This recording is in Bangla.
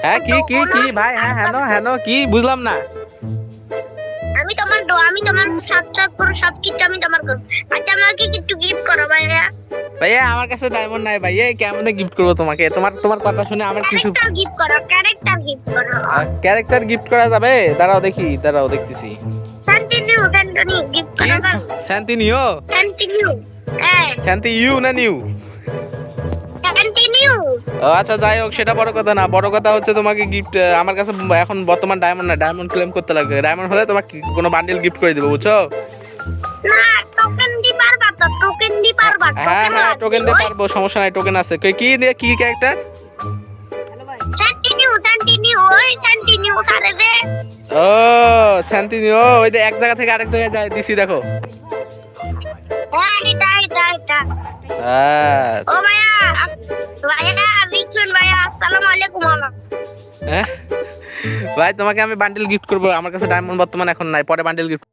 হ্যাঁ কি কি কি ভাই, হ্যাঁ হ্যাঁ হ্যাঁ কি বুঝলাম না। আমি তোমার সাবস্ক্রাইব করো, সবকিছু আমি তোমার করব। আচ্ছা আমাকে কিছু গিফট করো ভাইয়া। ভাইয়া আমার কাছে ডায়মন্ড নাই ভাই, এই কেমনে গিফট করবো তোমাকে? তোমার তোমার কথা শুনে আমার কিছু ক্যারেক্টার গিফট করো, ক্যারেক্টার গিফট করো। ক্যারেক্টার গিফট করা যাবে? দাঁড়াও দেখি, দাঁড়াও দেখতেছি। কন্টিনিউ কন্টিনিউ গিফট কি করো না। শান্তিনিও? কন্টিনিউ। হ্যাঁ শান্তি ইউ না নিউ? কন্টিনিউ। ও আচ্ছা যাই হোক, সেটা বড় কথা না, বড় কথা হচ্ছে তোমাকে গিফট, আমার কাছে এখন বর্তমান ডায়মন্ড না, ডায়মন্ড ক্লেম করতে লাগবে। ডায়মন্ড হলে তোমাকে কোনো বান্ডেল গিফট করে দেবো, বুঝছো? না টোকেন দি পারবা তো, টোকেন দি পারবা। হ্যাঁ টোকেন হ্যাঁ লাগবে। টোকেন দিয়ে পারবো, সমস্যা নাই, টোকেন আছে। কি দিয়ে কি ক্যারেক্টার? কন্টিনিউ কন্টিনিউ ওই কন্টিনিউ করে দে। ও শান্তিনিও, ওই যে এক জায়গা থেকে আরেক জায়গায় যায় দিছি, দেখো। হ্যাঁ এটা। হ্যাঁ ও ভাইয়া, ভাইয়া বিকুন ভাইয়া, আসসালামু আলাইকুম। হ্যাঁ ভাই, তোমাকে আমি বান্ডেল গিফট করবো, আমার কাছে ডায়মন্ড বর্তমান এখন নাই, পরে বান্ডেল গিফট